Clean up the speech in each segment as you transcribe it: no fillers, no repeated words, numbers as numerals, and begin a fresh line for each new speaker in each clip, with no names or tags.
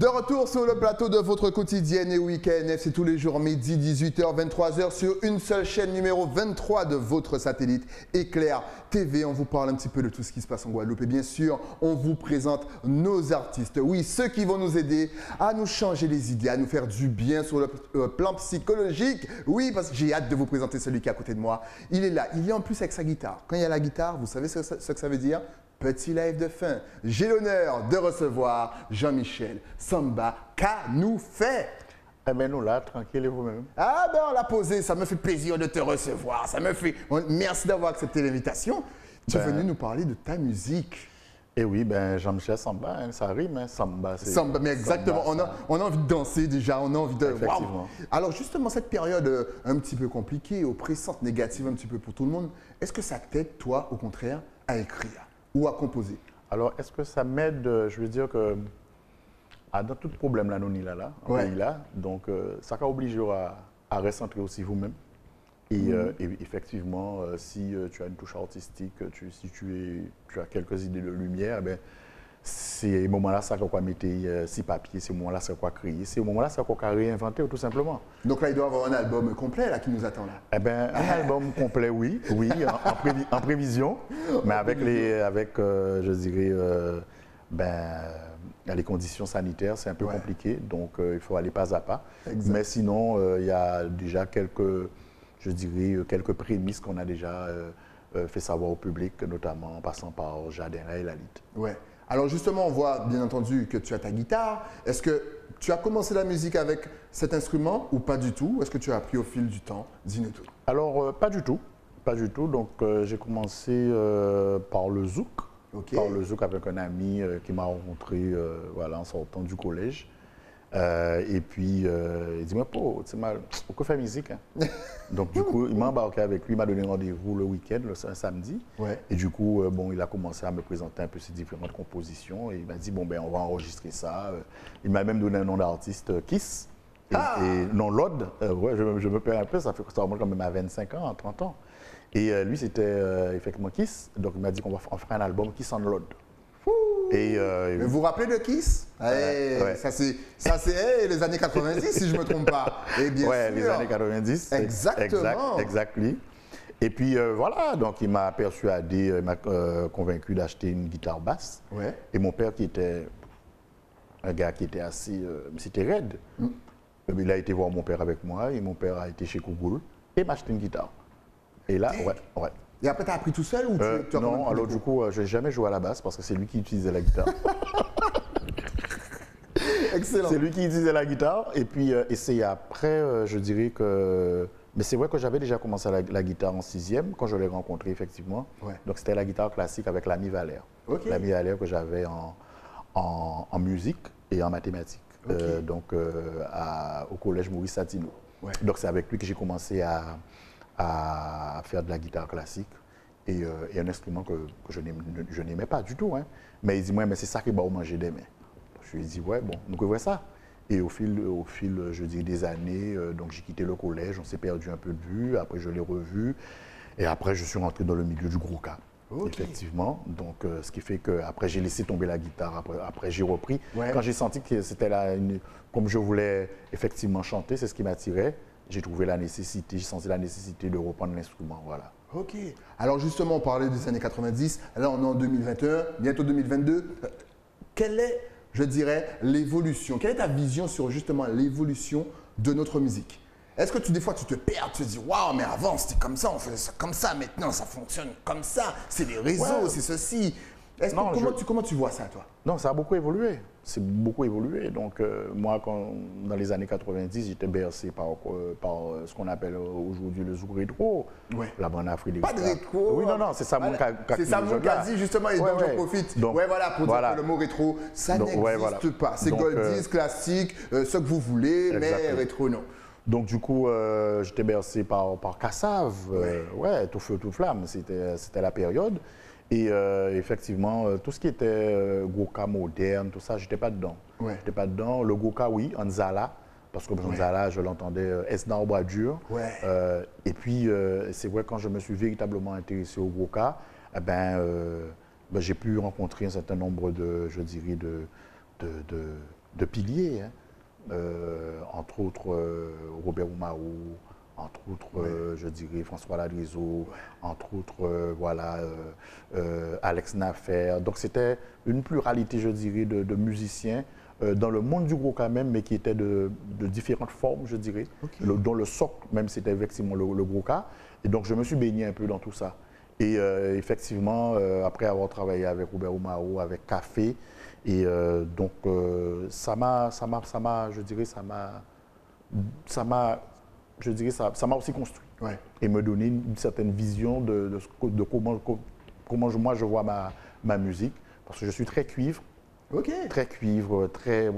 De retour sur le plateau de votre quotidienne et week-end, c'est tous les jours midi, 18h, 23h sur une seule chaîne numéro 23 de votre satellite Éclair TV. On vous parle un petit peu de tout ce qui se passe en Guadeloupe et bien sûr, on vous présente nos artistes. Oui, ceux qui vont nous aider à nous changer les idées, à nous faire du bien sur le plan psychologique. Oui, parce que j'ai hâte de vous présenter celui qui est à côté de moi. Il est là, il est en plus avec sa guitare. Quand il y a la guitare, vous savez ce que ça veut dire ? Petit live de fin. J'ai l'honneur de recevoir Jean-Michel Samba Kanoufé.
Eh bien, nous là, tranquille et vous-même.
Ah ben on l'a posé, ça me fait plaisir de te recevoir. Ça me fait... Merci d'avoir accepté l'invitation. Tu es venu nous parler de ta musique.
Eh oui, ben Jean-Michel Samba, hein, ça rime, hein, Samba.
Samba, mais exactement,
Samba,
on a envie de danser déjà, on a envie de...
Effectivement.
Wow. Alors justement, cette période un petit peu compliquée, oppressante, négative un petit peu pour tout le monde, est-ce que ça t'aide, toi, au contraire, à écrire ou à composer?
Alors, est-ce que ça m'aide, je veux dire que, dans tout problème là, nous là, en
Ouais.
pays là, donc ça oblige à recentrer aussi vous-même. Et, et effectivement, si tu as une touche artistique, si tu as quelques idées de lumière, eh ben, c'est au moment-là ça qu'on mettre six papiers, c'est au moment-là ça qu'on créer, c'est au moment-là ça qu'on réinventer tout simplement.
Donc là, il doit y avoir un album complet là, qui nous attend là.
Eh ben, un album complet, oui, en prévision, mais avec je dirais, les conditions sanitaires, c'est un peu compliqué, donc il faut aller pas à pas.
Exact.
Mais sinon, il y a déjà quelques prémices qu'on a déjà fait savoir au public, notamment en passant par Jardin et la Lite.
Ouais. Alors justement, on voit bien entendu que tu as ta guitare. Est-ce que tu as commencé la musique avec cet instrument ou pas du tout? Est-ce que tu as appris au fil du temps? Dis-nous tout.
Alors, pas du tout. Pas du tout. Donc, j'ai commencé par le zouk.
Ok.
Par le zouk avec un ami qui m'a rencontré en sortant du collège. Et puis, il dit, mais tu sais, pourquoi faire musique? Hein? Donc, du coup, il m'a embarqué avec lui, il m'a donné rendez-vous le week-end, un samedi.
Ouais.
Et du coup, il a commencé à me présenter un peu ses différentes compositions. Et il m'a dit, bon, ben, on va enregistrer ça. Il m'a même donné un nom d'artiste, Kiss. Et non, Lord. Ouais, je me perds un peu, ça remonte quand même à 25 ans, 30 ans. Et lui, c'était effectivement Kiss. Donc, il m'a dit qu'on ferait un album Kiss on Lord. Et
vous vous rappelez de Kiss?
Ouais.
Ça c'est les années 90 si je ne me trompe pas. Et bien sûr.
Les années 90.
Exactement.
Exactement. Et puis voilà, donc il m'a persuadé, il m'a convaincu d'acheter une guitare basse.
Ouais.
Et mon père qui était un gars qui était assez, c'était raide. Il a été voir mon père avec moi et mon père a été chez Kougoul et m'a acheté une guitare. Et là, ouais.
Et après, tu as appris tout seul ou tu as
non, alors du coup, je n'ai jamais joué à la basse parce que c'est lui qui utilisait la guitare.
Excellent.
C'est lui qui utilisait la guitare. Et puis, et c'est après, je dirais que... Mais c'est vrai que j'avais déjà commencé la guitare en 6e quand je l'ai rencontré, effectivement.
Ouais.
Donc, c'était la guitare classique avec l'ami Valère.
Ok.
L'ami Valère que j'avais en musique et en mathématiques.
Ok.
Au collège Maurice Satino.
Ouais.
Donc, c'est avec lui que j'ai commencé à faire de la guitare classique et un instrument que je n'aimais pas du tout. Hein. Mais il dit, mais c'est ça qui va manger des mains. Je lui ai dit, ouais, bon, nous voyons ça. Et au fil, je dis, des années, donc j'ai quitté le collège, on s'est perdu un peu de vue, après je l'ai revu, et après je suis rentré dans le milieu du gros cas.
Okay.
Effectivement, donc ce qui fait qu'après j'ai laissé tomber la guitare, après j'ai repris.
Ouais.
Quand j'ai senti que c'était comme je voulais effectivement chanter, c'est ce qui m'attirait. J'ai trouvé la nécessité, j'ai senti la nécessité de reprendre l'instrument, voilà.
Ok. Alors justement, on parlait des années 90, là on est en 2021, bientôt 2022. Quelle est, je dirais, l'évolution? Quelle est ta vision sur justement l'évolution de notre musique? Est-ce que des fois tu te perds, tu te dis waouh, mais avant c'était comme ça, on faisait ça comme ça, maintenant ça fonctionne comme ça, c'est les réseaux, c'est ceci. Comment tu vois ça, toi?
Non, ça a beaucoup évolué. C'est beaucoup évolué. Donc, moi, dans les années 90, j'étais bercé par ce qu'on appelle aujourd'hui le zouk rétro.
Ouais.
La bande Frédéric.
Pas de rétro.
Oui, non, c'est ça mon cas.
C'est ça mon cas dit, justement, et donc j'en profite.
Donc,
voilà, pour dire que le mot rétro, ça n'existe pas. C'est goldies, classique, ce que vous voulez, mais rétro, non.
Donc, du coup, j'étais bercé par Kassav, tout feu, tout flamme. C'était la période. Et effectivement, tout ce qui était Goka moderne, tout ça, j'étais pas dedans.
Ouais.
J'étais pas dedans. Le Goka, oui, Anzala, parce que Anzala, je l'entendais Esna au bois dur.
Ouais.
Et puis, c'est vrai, quand je me suis véritablement intéressé au Goka, j'ai pu rencontrer un certain nombre de, je dirais, de piliers, hein. Entre autres Robert Oumarou, entre autres, je dirais, François Ladrizo, entre autres, voilà, Alex Nafer. Donc, c'était une pluralité, je dirais, de musiciens dans le monde du gros quand même, mais qui étaient de différentes formes, je dirais, dont le socle, même, c'était effectivement le gros cas. Et donc, je me suis baigné un peu dans tout ça. Et effectivement, après avoir travaillé avec Robert Oumarou, avec Café, et donc, je dirais, ça m'a aussi construit et me donné une certaine vision de comment moi je vois ma musique. Parce que je suis très cuivre, très cuivre, très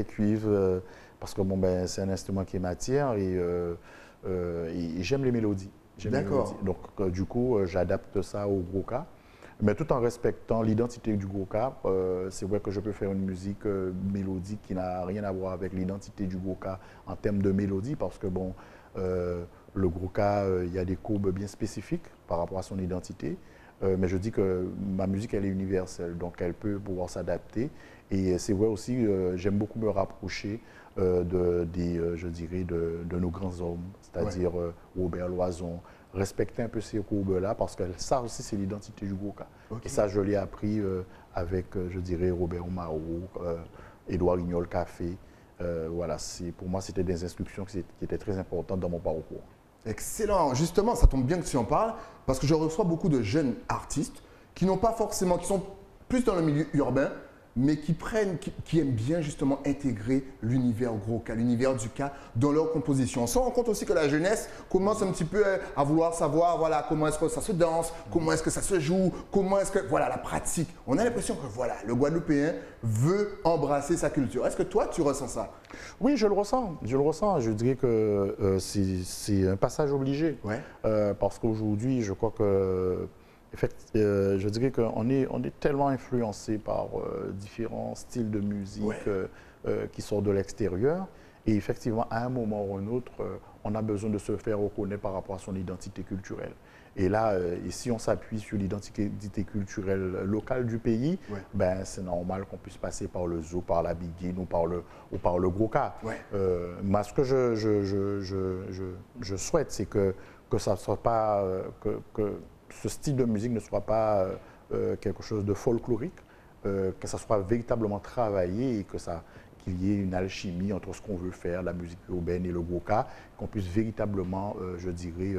cuivre, parce que bon, ben, c'est un instrument qui m'attire et j'aime les mélodies.
D'accord.
Donc, du coup, j'adapte ça au gros-cas. Mais tout en respectant l'identité du gros-cas, c'est vrai que je peux faire une musique mélodique qui n'a rien à voir avec l'identité du gros-cas en termes de mélodie, parce que bon, le gros-cas, il y a des courbes bien spécifiques par rapport à son identité. Mais je dis que ma musique, elle est universelle, donc elle peut pouvoir s'adapter. Et c'est vrai aussi, j'aime beaucoup me rapprocher je dirais, de nos grands hommes, c'est-à-dire Robert Loison, respecter un peu ces courbes-là, parce que ça aussi, c'est l'identité du gros-cas. Et ça, je l'ai appris avec, je dirais, Robert Oumarou, Édouard Ignol Café. Voilà, pour moi, c'était des instructions qui étaient très importantes dans mon parcours.
Excellent. Justement, ça tombe bien que tu en parles, parce que je reçois beaucoup de jeunes artistes qui n'ont pas forcément, qui sont plus dans le milieu urbain, mais qui aiment bien justement intégrer l'univers gros cas, l'univers du cas dans leur composition. On se rend compte aussi que la jeunesse commence un petit peu à vouloir savoir, voilà, comment est-ce que ça se danse, comment est-ce que ça se joue, comment est-ce que, voilà, la pratique. On a l'impression que, voilà, le Guadeloupéen veut embrasser sa culture. Est-ce que toi, tu ressens ça?
Oui, je le ressens. Je le ressens. Je dirais que c'est un passage obligé. Parce qu'aujourd'hui, je crois que je dirais qu'on est tellement influencé par différents styles de musique qui sortent de l'extérieur. Et effectivement, à un moment ou un autre, on a besoin de se faire reconnaître par rapport à son identité culturelle. Et là, si on s'appuie sur l'identité culturelle locale du pays, ben, c'est normal qu'on puisse passer par le zoo, par la biguine ou par le gros cas. Moi, ce que je souhaite, c'est que ça soit pas que ce style de musique ne soit pas quelque chose de folklorique, que ça soit véritablement travaillé et qu'il y ait une alchimie entre ce qu'on veut faire, la musique urbaine et le gros cas, qu'on puisse véritablement, je dirais,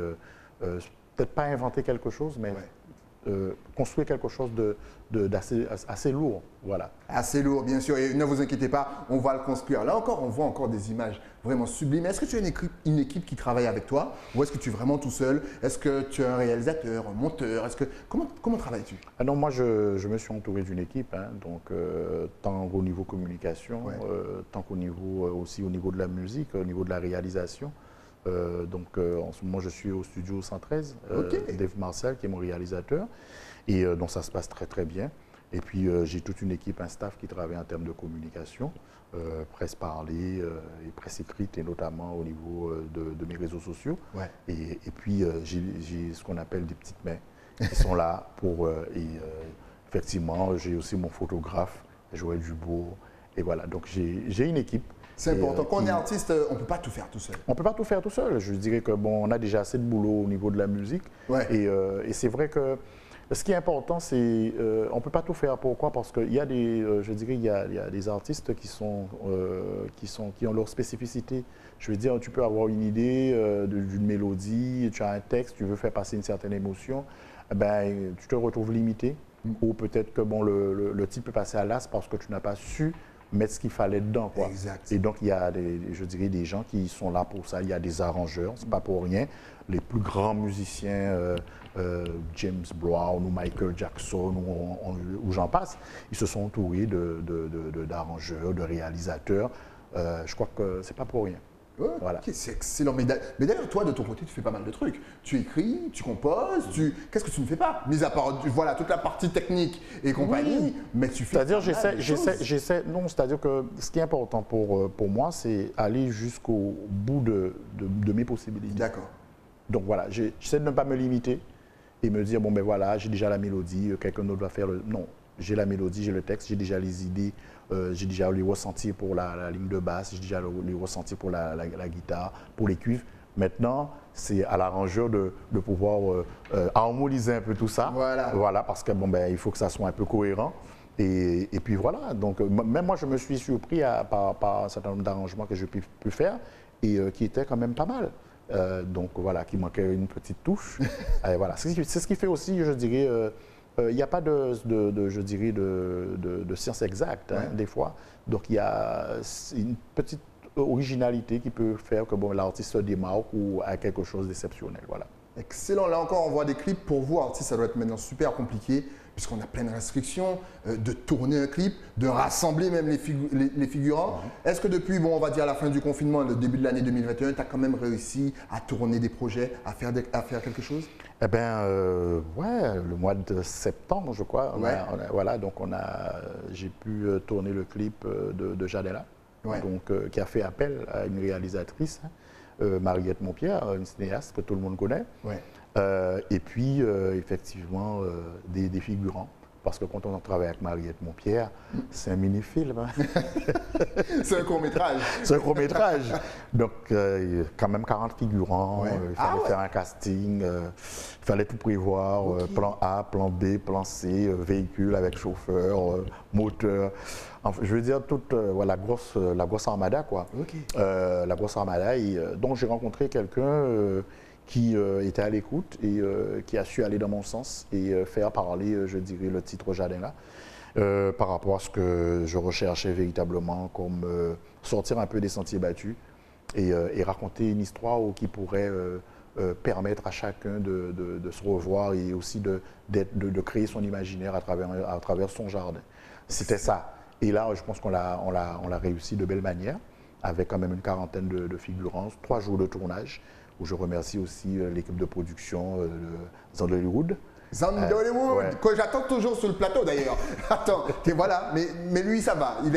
peut-être pas inventer quelque chose, mais construire quelque chose d'assez lourd. Voilà.
Assez lourd, bien sûr, et ne vous inquiétez pas, on va le construire. Là encore, on voit encore des images vraiment sublimes. Est-ce que tu as une équipe qui travaille avec toi ou est-ce que tu es vraiment tout seul? Est-ce que tu as un réalisateur, un monteur? Comment travailles-tu?
Non, moi, je me suis entouré d'une équipe, hein, donc, tant au niveau communication, tant qu'au niveau, aussi au niveau de la musique, au niveau de la réalisation. Donc, en ce moment, je suis au studio 113, Dave Marcel, qui est mon réalisateur, et donc ça se passe très, très bien. Et puis, j'ai toute une équipe, un staff qui travaille en termes de communication, presse parlée et presse écrite, et notamment au niveau de mes réseaux sociaux. Et puis, j'ai ce qu'on appelle des petites mains qui sont là pour... effectivement, j'ai aussi mon photographe, Joël Dubourg, et voilà. Donc, j'ai une équipe.
C'est important. Quand on est artiste, on ne peut pas tout faire tout seul.
On ne peut pas tout faire tout seul. Je dirais que bon, on a déjà assez de boulot au niveau de la musique. Et c'est vrai que ce qui est important, c'est on ne peut pas tout faire. Pourquoi? Parce qu'il y a je dirais, il y a des artistes qui ont leur spécificité. Je veux dire, tu peux avoir une idée d'une mélodie, tu as un texte, tu veux faire passer une certaine émotion, ben, tu te retrouves limité. Ou peut-être que bon, le type peut passer à l'as parce que tu n'as pas su mettre ce qu'il fallait dedans, quoi.
Exact.
Et donc, il y a, je dirais, des gens qui sont là pour ça. Il y a des arrangeurs, c'est pas pour rien. Les plus grands musiciens, James Brown ou Michael Jackson ou j'en passe, ils se sont entourés d'arrangeurs, de réalisateurs. Je crois que c'est pas pour rien.
Voilà. C'est excellent. Mais d'ailleurs, toi, de ton côté, tu fais pas mal de trucs. Tu écris, tu composes, qu'est-ce que tu ne fais pas? Mis à part, voilà, toute la partie technique et compagnie, mais tu fais.
C'est-à-dire, non, c'est-à-dire que ce qui est important pour moi, c'est aller jusqu'au bout de mes possibilités.
D'accord.
Donc voilà, j'essaie de ne pas me limiter et me dire, bon ben voilà, j'ai déjà la mélodie, quelqu'un d'autre va faire le... Non, j'ai la mélodie, j'ai le texte, j'ai déjà les idées, j'ai déjà les ressentis pour la ligne de basse, j'ai déjà les ressentis pour la guitare, pour les cuivres. Maintenant, c'est à l'arrangeur de pouvoir harmoniser un peu tout ça. Voilà, parce que bon, ben, il faut que ça soit un peu cohérent. Et puis voilà, donc même moi je me suis surpris par un certain nombre d'arrangements que j'ai pu faire et qui étaient quand même pas mal. Donc voilà, qui manquait une petite touche. Et voilà, c'est ce qui fait aussi, je dirais, il n'y a pas je dirais, de science exacte, hein, des fois. Donc il y a une petite originalité qui peut faire que bon, l'artiste se démarque ou a quelque chose d'exceptionnel. Voilà.
Excellent. Là encore, on voit des clips. Pour vous, artistes, ça doit être maintenant super compliqué puisqu'on a plein de restrictions, de tourner un clip, de rassembler même les figurants. Est-ce que depuis, bon, on va dire la fin du confinement, le début de l'année 2021, tu as quand même réussi à tourner des projets, à faire quelque chose?
Eh bien, ouais, le mois de septembre, je crois. Voilà, donc j'ai pu tourner le clip de Jadella, donc, qui a fait appel à une réalisatrice, Mariette Montpierre, une cinéaste que tout le monde connaît. Et puis, effectivement, des figurants. Parce que quand on travaille avec Mariette Montpierre, c'est un mini-film.
C'est un court-métrage.
C'est un court-métrage. Donc, quand même 40 figurants. Il fallait faire un casting. Il fallait tout prévoir. Plan A, plan B, plan C, véhicule avec chauffeur, moteur. Enfin, je veux dire, toute la grosse armada, quoi. La grosse armada. Donc, j'ai rencontré quelqu'un qui était à l'écoute et qui a su aller dans mon sens et faire parler, je dirais, le titre Jadella par rapport à ce que je recherchais véritablement, comme sortir un peu des sentiers battus et raconter une histoire qui pourrait permettre à chacun de se revoir et aussi de créer son imaginaire à travers son jardin. C'était ça. Et là, je pense qu'on l'a réussi de belle manière, avec quand même une quarantaine de figurants, 3 jours de tournage, où je remercie aussi l'équipe de production Zandollywood.
Zandollywood, que j'attends toujours sur le plateau d'ailleurs. Attends, voilà, mais lui ça va, il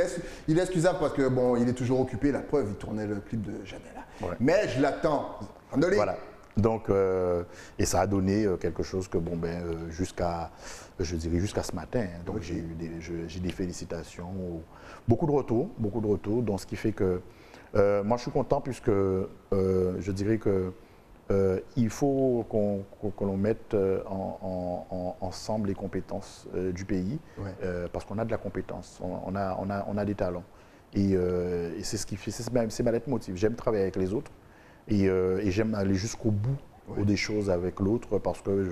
est excusable parce que bon, il est toujours occupé, la preuve, il tournait le clip de Jadella. Mais je l'attends.
Voilà. Donc, et ça a donné quelque chose que, bon, ben, jusqu'à ce matin. Hein. Donc, j'ai eu des félicitations, beaucoup de retours, donc ce qui fait que moi, je suis content puisque je dirais que il faut qu'on mette ensemble les compétences du pays, parce qu'on a de la compétence, on a des talents. Et c'est ce qui fait, c'est ma leitmotiv. J'aime travailler avec les autres et j'aime aller jusqu'au bout des choses avec l'autre parce que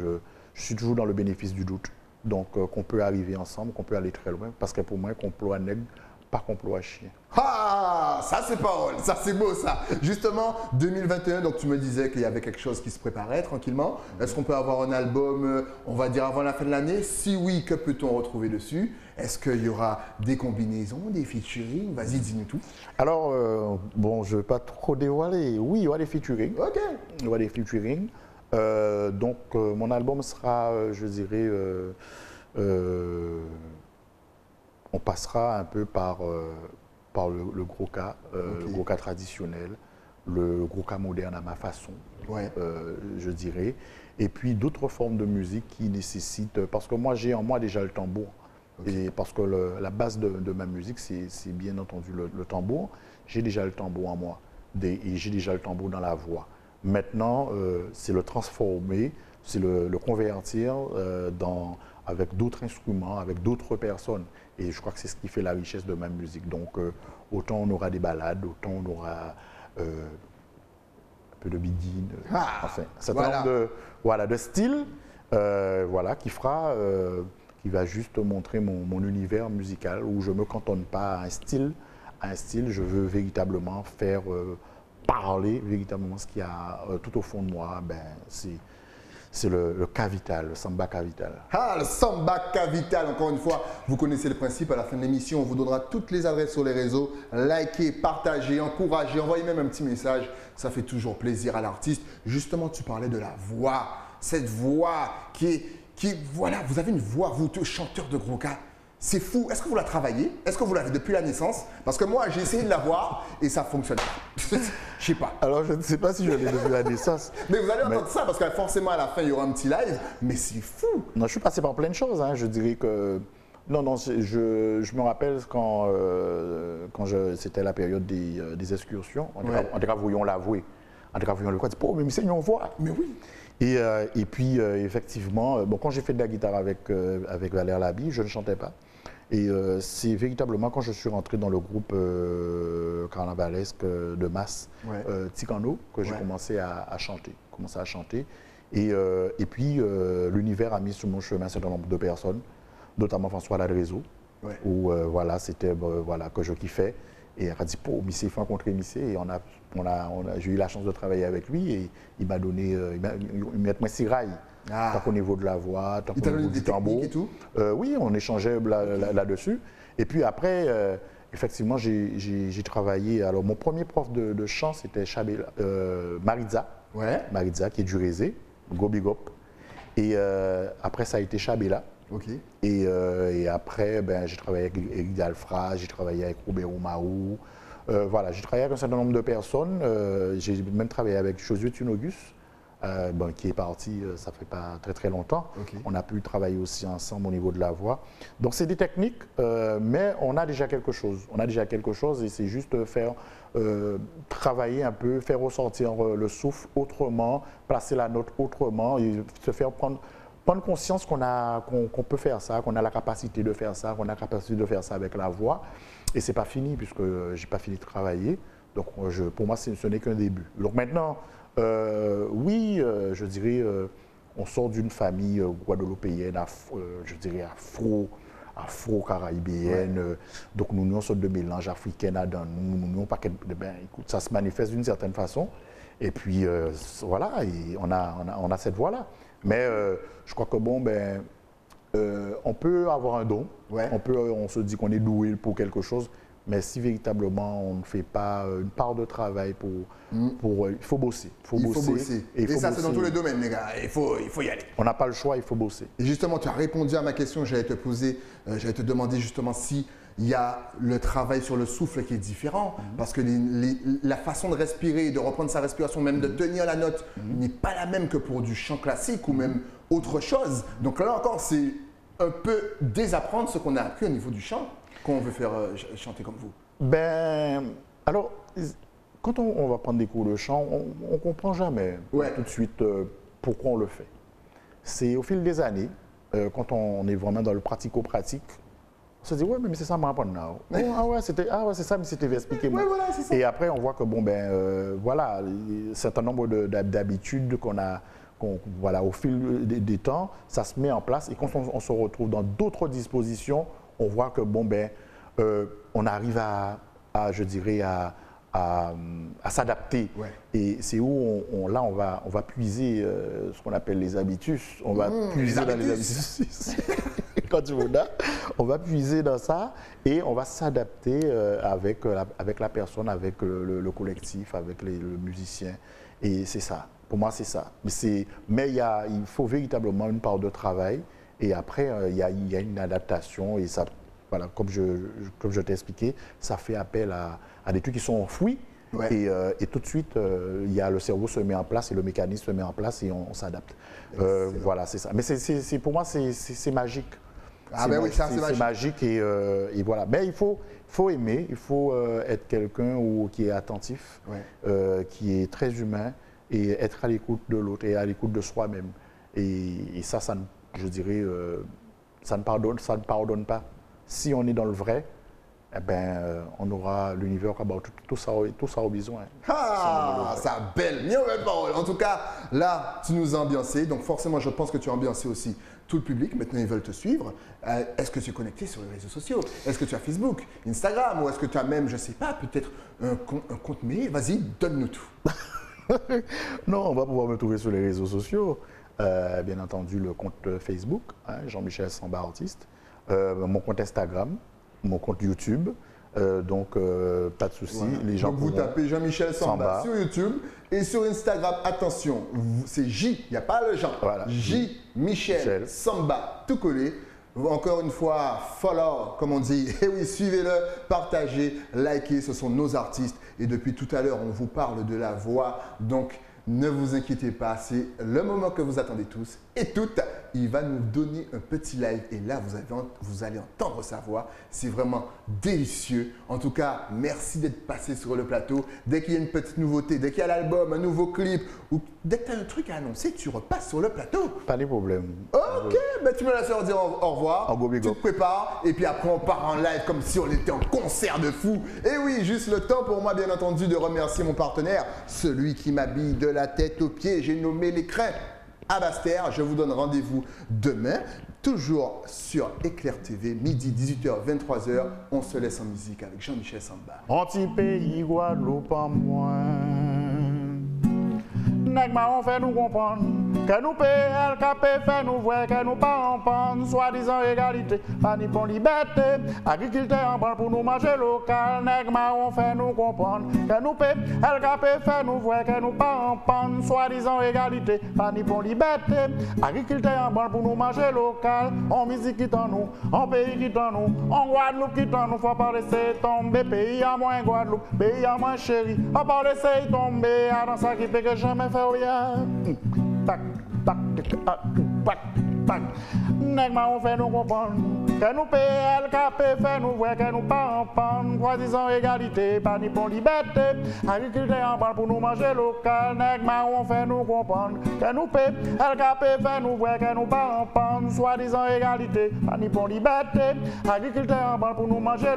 je suis toujours dans le bénéfice du doute. Donc, qu'on peut arriver ensemble, qu'on peut aller très loin, parce que pour moi, complot à nègre, pas complot à chien.
Ah, ça c'est parole, ça c'est beau ça. Justement, 2021, donc tu me disais qu'il y avait quelque chose qui se préparait tranquillement. Est-ce qu'on peut avoir un album, on va dire avant la fin de l'année? Si oui, que peut-on retrouver dessus? Est-ce qu'il y aura des combinaisons, des featuring? Vas-y, dis-nous tout.
Alors, bon, je ne vais pas trop dévoiler. Oui, il y aura des featuring.
Ok.
Il y aura des featuring. Donc, mon album sera, je dirais, on passera un peu par le gros cas, le gros cas traditionnel, le gros cas moderne à ma façon, je dirais. Et puis d'autres formes de musique qui nécessitent, parce que moi j'ai en moi déjà le tambour, et parce que la base de ma musique c'est bien entendu le tambour, j'ai déjà le tambour en moi, et j'ai déjà le tambour dans la voix. Maintenant, c'est le transformer, c'est le convertir avec d'autres instruments, avec d'autres personnes. Et je crois que c'est ce qui fait la richesse de ma musique. Donc, autant on aura des ballades, autant on aura un peu de biguine, enfin, un certain nombre de styles, qui va juste montrer mon univers musical, où je ne me cantonne pas à un style. Je veux véritablement faire parler véritablement ce qu'il y a tout au fond de moi. Ben, c'est le cavital, le samba cavital.
Ah, le samba cavital, encore une fois, vous connaissez le principe. À la fin de l'émission, on vous donnera toutes les adresses sur les réseaux. Likez, partagez, encouragez, envoyez même un petit message. Ça fait toujours plaisir à l'artiste. Justement, tu parlais de la voix. Cette voix voilà, vous avez une voix, vous, chanteur de gros cas. C'est fou. Est-ce que vous la travaillez? Est-ce que vous l'avez depuis la naissance? Parce que moi, j'ai essayé de l'avoir et ça ne fonctionne pas. Je ne sais pas.
Alors, je ne sais pas si je l'ai depuis la naissance.
Mais vous allez entendre ça parce que forcément, à la fin, il y aura un petit live. Mais c'est fou.
Non, je suis passé par plein de choses. Hein. Je dirais que Non, non, je me rappelle c'était la période des excursions. En gravouillon l'avoué. En gravouillon le quoi, dit, oh, mais c'est on voit.
Mais oui.
Et puis, effectivement, bon, quand j'ai fait de la guitare avec Valère Labille, je ne chantais pas. Et c'est véritablement quand je suis rentré dans le groupe carnavalesque de masse, Ticano, que j'ai commencé à chanter. Et puis, l'univers a mis sur mon chemin un certain nombre de personnes, notamment François Ladrézo, où voilà, c'était voilà, que je kiffais. Et elle a dit, oh, Missé, il faut rencontrer Missé. Et j'ai eu la chance de travailler avec lui et il m'a donné, il m'a mis si rail. Tant qu'au niveau de la voix, tant qu'au niveau du tambour.
Et tout
oui, on échangeait là-dessus. Et puis après, effectivement, j'ai travaillé. Alors, mon premier prof de chant, c'était Maritza. Maritza, qui est du Rézé, Go Big Up. Et après, ça a été Chabela.
Okay.
Et après, ben, j'ai travaillé avec Eric Dalfra, j'ai travaillé avec Robert Omarou. Voilà, j'ai travaillé avec un certain nombre de personnes. J'ai même travaillé avec Josué Tunogus, bon, qui est parti, ça fait pas très très longtemps. Okay. On a pu travailler aussi ensemble au niveau de la voix. Donc c'est des techniques, mais on a déjà quelque chose. On a déjà quelque chose et c'est juste faire travailler un peu, faire ressortir le souffle autrement, placer la note autrement et se faire prendre conscience qu'on peut faire ça, qu'on a la capacité de faire ça, qu'on a la capacité de faire ça avec la voix. Et ce n'est pas fini, puisque je n'ai pas fini de travailler. Donc, pour moi, ce n'est qu'un début. Donc maintenant, oui, je dirais, on sort d'une famille guadeloupéenne, je dirais afro-caribéenne. Donc, nous sommes de mélange africain dans nous. Écoute, ça se manifeste d'une certaine façon. Et puis, voilà, et on a cette voix-là. Mais je crois que bon, ben, on peut avoir un don, on se dit qu'on est doué pour quelque chose, mais si véritablement on ne fait pas une part de travail il faut bosser.
Il faut bosser. Et ça, c'est dans tous les domaines, les gars. Il faut y aller.
On n'a pas le choix, il faut bosser.
Et justement, tu as répondu à ma question, j'allais te demander justement si il y a le travail sur le souffle qui est différent, parce que la façon de respirer, de reprendre sa respiration, même de tenir la note, n'est pas la même que pour du chant classique ou même autre chose. Donc là encore, c'est un peu désapprendre ce qu'on a appris au niveau du chant quand on veut faire chanter comme vous.
Ben, alors, quand on va prendre des cours de chant, on ne comprend jamais tout de suite pourquoi on le fait. C'est au fil des années, quand on est vraiment dans le pratico-pratique, on se dit, ouais, mais c'est ça, moi, apprendre là. C'est ça, mais c'était expliqué.
Voilà, c'est ça.
Et après, on voit que, bon, ben, voilà, un certain nombre d'habitudes voilà, au fil des temps, ça se met en place. Et quand on se retrouve dans d'autres dispositions, on voit que, bon, ben, on arrive je dirais, à s'adapter. Et c'est où là, on va puiser ce qu'on appelle les habitus. On va puiser dans les habitus. Quand tu veux là, on va puiser dans ça et on va s'adapter avec la personne, avec le collectif, avec le musicien. Et c'est ça. Pour moi, c'est ça. Mais il faut véritablement une part de travail. Et après, il y a une adaptation. Et ça, voilà, comme je t'ai expliqué, ça fait appel à des trucs qui sont enfouis. Et tout de suite, le cerveau se met en place et le mécanisme se met en place et on s'adapte. Voilà, c'est ça. Mais pour moi, c'est magique.
Ah ben oui, ça c'est
magique et voilà. Mais il faut aimer, il faut être quelqu'un qui est attentif, qui est très humain et être à l'écoute de l'autre et à l'écoute de soi-même. Et ça, je dirais, ça ne pardonne pas. Si on est dans le vrai, eh ben, on aura l'univers, tout ça au besoin.
Ah, ça belle, belle parole. En tout cas, là, tu nous as ambiancé. Donc forcément, je pense que tu as ambiancé aussi tout le public. Maintenant, ils veulent te suivre. Est-ce que tu es connecté sur les réseaux sociaux? Est-ce que tu as Facebook, Instagram? Ou est-ce que tu as même, je ne sais pas, peut-être un compte mail? Vas-y, donne-nous tout.
Non, on va pouvoir me trouver sur les réseaux sociaux. Bien entendu, le compte Facebook, Jean-Michel Samba Artiste. Mon compte Instagram, mon compte YouTube. Donc, pas de souci.
Voilà.
Les gens
donc, vous tapez Jean-Michel Samba sur YouTube et sur Instagram. Attention, c'est J, il n'y a pas le Jean.
Voilà.
J. Michel Samba, tout collé. Encore une fois, follow, comme on dit. Et oui, suivez-le, partagez, likez. Ce sont nos artistes. Et depuis tout à l'heure, on vous parle de la voix. Donc, Ne vous inquiétez pas, c'est le moment que vous attendez tous et toutes. Il va nous donner un petit live et là, vous allez entendre sa voix. C'est vraiment délicieux. En tout cas, merci d'être passé sur le plateau. Dès qu'il y a une petite nouveauté, dès qu'il y a l'album, un nouveau clip ou dès que tu as un truc à annoncer, tu repasses sur le plateau.
Pas de problème.
Ok, ben tu me laisses leur dire au revoir. Tu te prépares et puis après on part en live comme si on était en concert de fou. Et oui, juste le temps pour moi bien entendu de remercier mon partenaire, celui qui m'habille de la tête aux pieds. J'ai nommé les crins Abaster. Je vous donne rendez-vous demain, toujours sur Éclair TV, midi 18h, 23h. On se laisse en musique avec Jean-Michel Samba.
Anti-pays, Guadeloupe en moins. Nèg marron fait nous comprendre que nous payons LKP fait nous voir que nous pas en panne, soi-disant égalité, pas ni pour liberté, agriculteur en prend pour nous manger local. Nèg marron fait nous comprendre que nous payons LKP fait nous voir que nous pas en panne, soi-disant égalité, pas ni pour liberté, agriculteur en prend pour nous manger local. En musique qui t'en nous, en pays qui t'en nous, en Guadeloupe qui t'en nous, faut pas laisser tomber, pays à moins Guadeloupe, pays à moins chéri, faut pas laisser tomber, dans ça qui peut que jamais fait. Tac, tac, tac, tac, tac. Nèg marron fait nous comprendre que nous payons LKP fait nous voir que nous pas en panne, soi-disant égalité, pas ni pour liberté, agriculteur en parle pour nous manger local. Nèg marron fait nous comprendre que nous payons LKP fait nous voir que nous pas en panne, soi-disant égalité, pas ni pour liberté, agriculteur en parle pour nous manger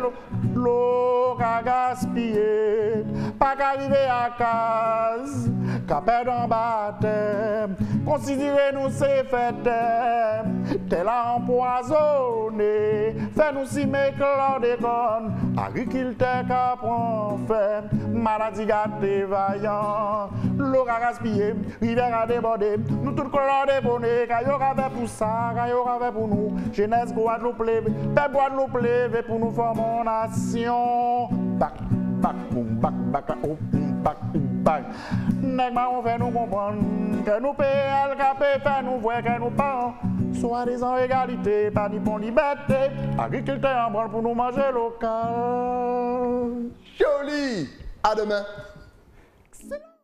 l'eau qu'a gaspillé, pas qu'arriver à case, qu'à perdre en baptême, considérez-nous c'est fait tel empoisonné, fais-nous si mes chlordécone, agriculteur qui prend fait, maladie gâtée vaillant, l'eau a gaspillé, rivière a débordé, nous tous chlordéconné, car y'aura avait pour ça, car y'aura avait pour nous, jeunesse Guadeloupe lève, peuple Guadeloupe lève pour nous former une nation. Bac, bac, boum, bac, bac, oh, bac, bac. Nèg marron fait nous comprendre que nous payons LKP, fait nous voir que nous pas soi-disant égalité, pas ni pour liberté, agriculteur en branle pour nous manger local.
Joli. À demain. Excellent.